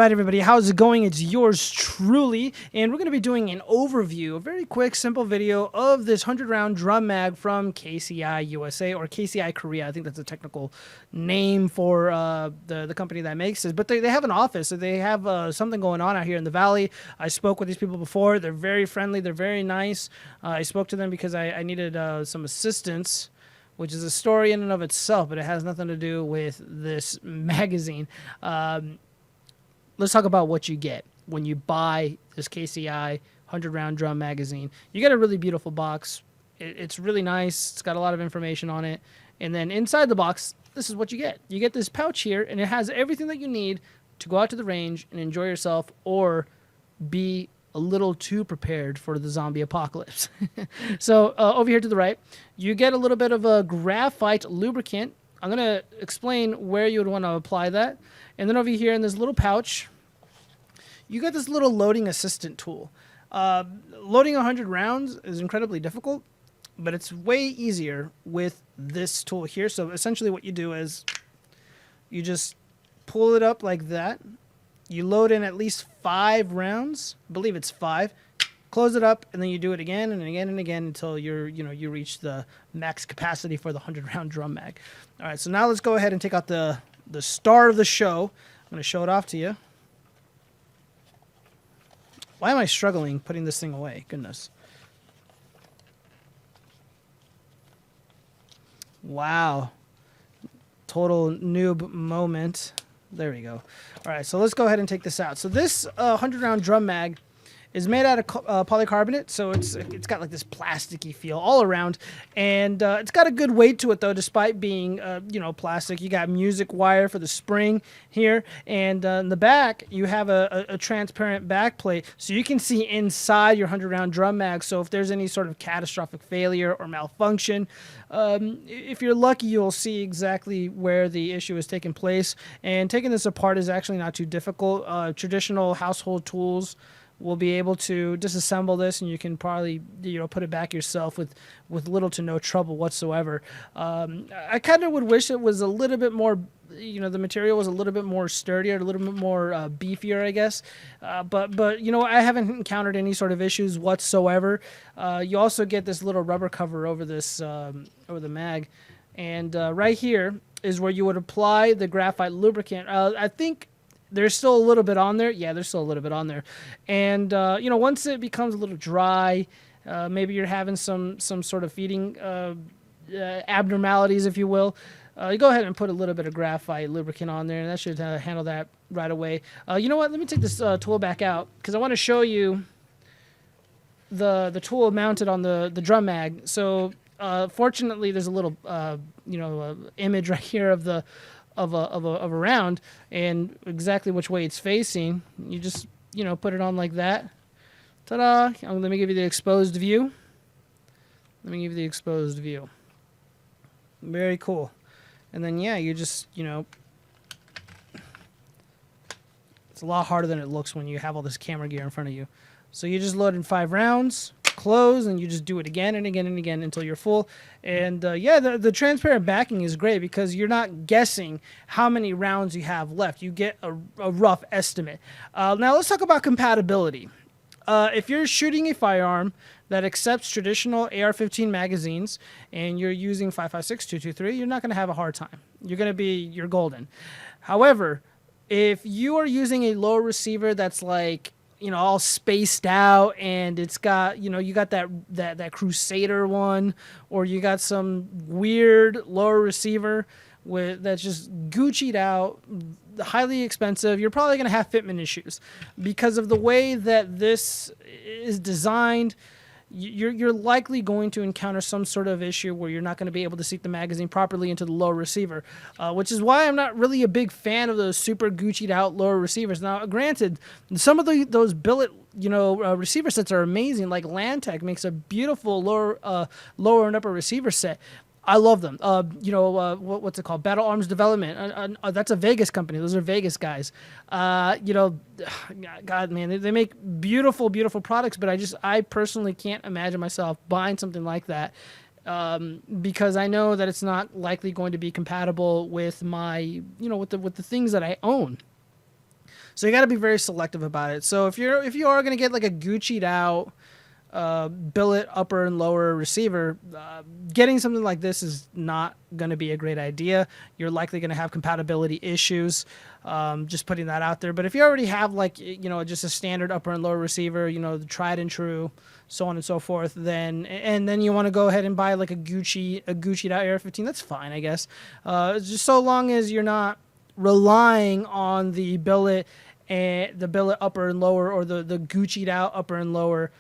right, everybody, how's it going? It's yours truly, and we're going to be doing an overview, a very quick, simple video of this 100-round drum mag from KCI USA, or KCI Korea. I think that's a technical name for the company that makes this, but they have an office, so they have something going on out here in the Valley. I spoke with these people before. They're very friendly. They're very nice. I spoke to them because I needed some assistance, which is a story in and of itself, but it has nothing to do with this magazine. Let's talk about what you get when you buy this KCI 100-round drum magazine. You get a really beautiful box. It's really nice. It's got a lot of information on it. And then inside the box, this is what you get. You get this pouch here, and it has everything that you need to go out to the range and enjoy yourself or be a little too prepared for the zombie apocalypse. So over here to the right, you get a little bit of a graphite lubricant. I'm going to explain where you would want to apply that. And then over here in this little pouch, you got this little loading assistant tool. Loading 100 rounds is incredibly difficult, but it's way easier with this tool here. So essentially what you do is you just pull it up like that. You load in at least 5 rounds. I believe it's 5. Close it up, and then you do it again and again and again until you reach the max capacity for the 100-round drum mag. All right, so now let's go ahead and take out the star of the show. I'm going to show it off to you. Why am I struggling putting this thing away? Goodness. Wow. Total noob moment. There we go. All right, so let's go ahead and take this out. So this 100-round drum mag is made out of polycarbonate, so it's got like this plasticky feel all around, and it's got a good weight to it though, despite being plastic. You got music wire for the spring here, and in the back you have a transparent back plate, so you can see inside your 100-round drum mag. So if there's any sort of catastrophic failure or malfunction, if you're lucky, you'll see exactly where the issue is taking place. And taking this apart is actually not too difficult. Traditional household tools will be able to disassemble this, and you can probably put it back yourself with little to no trouble whatsoever. I kind of would wish it was a little bit more, the material was a little bit more sturdier, a little bit more beefier, I guess. But I haven't encountered any sort of issues whatsoever. You also get this little rubber cover over this over the mag, and right here is where you would apply the graphite lubricant. I think there's still a little bit on there. Yeah, there's still a little bit on there. And, once it becomes a little dry, maybe you're having some sort of feeding abnormalities, if you will, you go ahead and put a little bit of graphite lubricant on there, and that should handle that right away. You know what? Let me take this tool back out, because I want to show you the tool mounted on the drum mag. So fortunately, there's a little, image right here of a round and exactly which way it's facing. You just put it on like that. Ta-da! Let me give you the exposed view. Very cool. And then you just it's a lot harder than it looks when you have all this camera gear in front of you. So you just load in 5 rounds, close, and you just do it again and again and again until you're full. And the transparent backing is great because you're not guessing how many rounds you have left. You get a rough estimate. Now let's talk about compatibility. If you're shooting a firearm that accepts traditional AR-15 magazines and you're using 5.56, 223, you're not going to have a hard time. You're golden. However, if you are using a low receiver that's like all spaced out, and it's got, you got that Crusader one, or you got some weird lower receiver that's just Gucci'd out, highly expensive, you're probably going to have fitment issues because of the way that this is designed. You're likely going to encounter some sort of issue where you're not going to be able to seat the magazine properly into the lower receiver, which is why I'm not really a big fan of those super Gucci'd out lower receivers. Now, granted, some of those billet receiver sets are amazing. Like Lantec makes a beautiful lower and upper receiver set. I love them. What's it called? Battle Arms Development. That's a Vegas company. Those are Vegas guys. God, man, they make beautiful, beautiful products. But I personally can't imagine myself buying something like that because I know that it's not likely going to be compatible with my, with the things that I own. So you got to be very selective about it. So if you are going to get like a Gucci'd out billet upper and lower receiver, getting something like this is not going to be a great idea. You're likely going to have compatibility issues. Just putting that out there. But if you already have like, you know, just a standard upper and lower receiver, you know, the tried and true, so on and so forth, then you want to go ahead and buy like a Gucci'd out AR-15, that's fine, I guess. Just so long as you're not relying on the billet and the billet upper and lower, or the Gucci'd out upper and lower,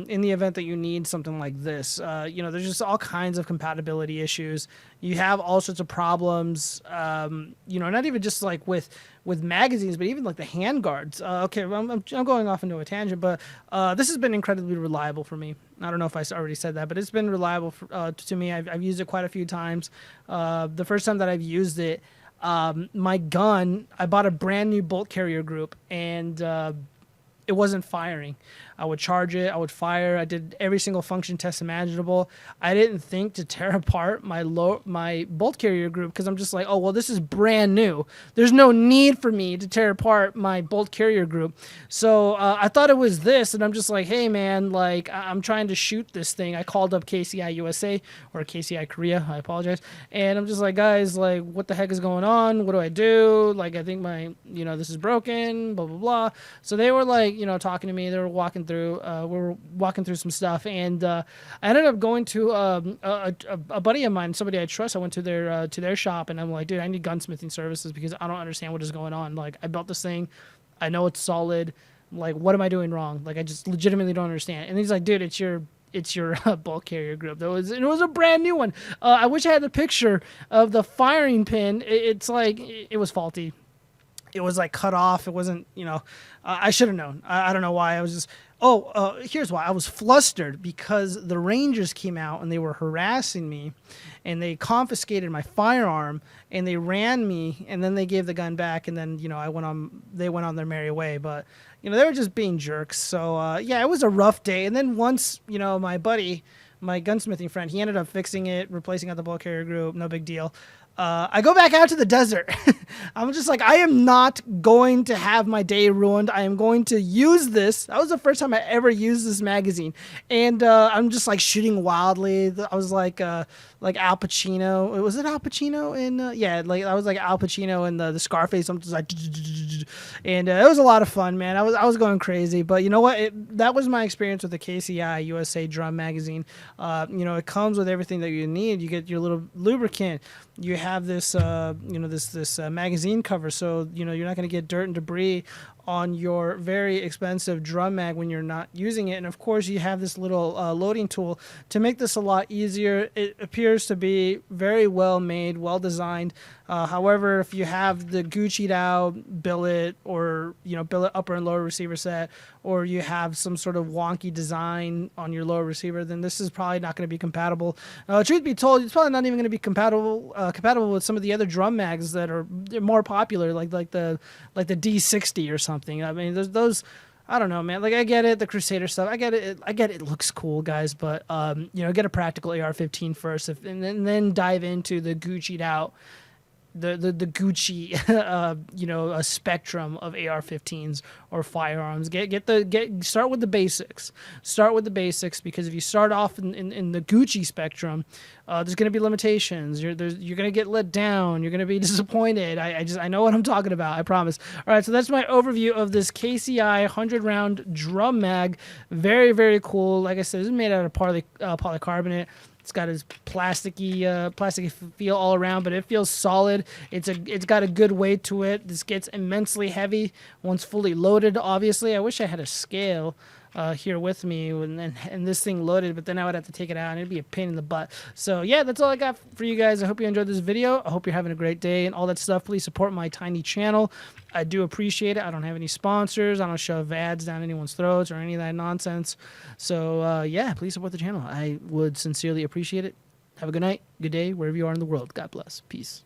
in the event that you need something like this. You know, there's just all kinds of compatibility issues. You have all sorts of problems, you know, not even just like with magazines, but even like the hand guards. Okay, well, I'm going off into a tangent, but this has been incredibly reliable for me. I don't know if I already said that, but it's been reliable to me. I've used it quite a few times. The first time that I've used it, my gun, I bought a brand new bolt carrier group, and it wasn't firing. I would charge it, I would fire, I did every single function test imaginable. I didn't think to tear apart my bolt carrier group, because I'm just like, oh, well, this is brand new. There's no need for me to tear apart my bolt carrier group. So I thought it was this, and I'm just like, hey, man, like, I'm trying to shoot this thing. I called up KCI USA, or KCI Korea, I apologize, and I'm just like, guys, like, what the heck is going on? What do I do? Like, I think my, you know, this is broken, blah, blah, blah. So they were like, you know, talking to me. They were walking through. We were walking through some stuff, and I ended up going to a buddy of mine, somebody I trust. I went to their shop, and I'm like, dude, I need gunsmithing services because I don't understand what is going on. Like, I built this thing, I know it's solid. Like, what am I doing wrong? Like, I just legitimately don't understand. And he's like, dude, it's your bolt carrier group. It was a brand new one. I wish I had the picture of the firing pin. It's like it was faulty. It was like cut off. It wasn't, you know, I should have known. I don't know why. I was just, here's why. I was flustered because the Rangers came out and they were harassing me, and they confiscated my firearm, and they ran me, and then they gave the gun back, and then, you know, they went on their merry way. But, you know, they were just being jerks. So, yeah, it was a rough day. And then once, you know, my buddy, my gunsmithing friend, he ended up fixing it, replacing out the bolt carrier group, no big deal. I go back out to the desert. I'm just like, I am not going to have my day ruined. I am going to use this. That was the first time I ever used this magazine. And I'm just like shooting wildly. I was like Al Pacino. Was it Al Pacino in? Yeah, like I was like Al Pacino in the Scarface. I'm just like, and it was a lot of fun, man. I was going crazy. But you know what? That was my experience with the KCI USA Drum Magazine. You know, it comes with everything that you need. You get your little lubricant. You have this, you know, this magazine cover, so you know you're not going to get dirt and debris on your very expensive drum mag when you're not using it. And of course, you have this little loading tool to make this a lot easier. It appears to be very well made, well designed. However, if you have the Gucci'd out billet, or you know, billet upper and lower receiver set, or you have some sort of wonky design on your lower receiver, then this is probably not going to be compatible. Truth be told, it's probably not even going to be compatible with some of the other drum mags that are more popular, like the D60 or something. I mean, there's those. I don't know, man. Like, I get it, the Crusader stuff. I get it. It looks cool, guys. But you know, get a practical AR-15 first, and then dive into the Gucci'd out, the Gucci, you know, a spectrum of AR-15s or firearms. Start with the basics. Start with the basics, because if you start off in the Gucci spectrum, there's going to be limitations. You're going to get let down. You're going to be disappointed. I know what I'm talking about. I promise. All right, so that's my overview of this KCI 100-round drum mag. Very, very cool. Like I said, this is made out of polycarbonate. It's got its plasticky feel all around, but it feels solid. It's got a good weight to it. This gets immensely heavy once fully loaded. Obviously, I wish I had a scale here with me and this thing loaded, but then I would have to take it out and it'd be a pain in the butt. So yeah, that's all I got for you guys. I hope you enjoyed this video. I hope you're having a great day and all that stuff. Please support my tiny channel. I do appreciate it. I don't have any sponsors. I don't shove ads down anyone's throats or any of that nonsense. So yeah, please support the channel. I would sincerely appreciate it. Have a good night, good day, wherever you are in the world. God bless. Peace.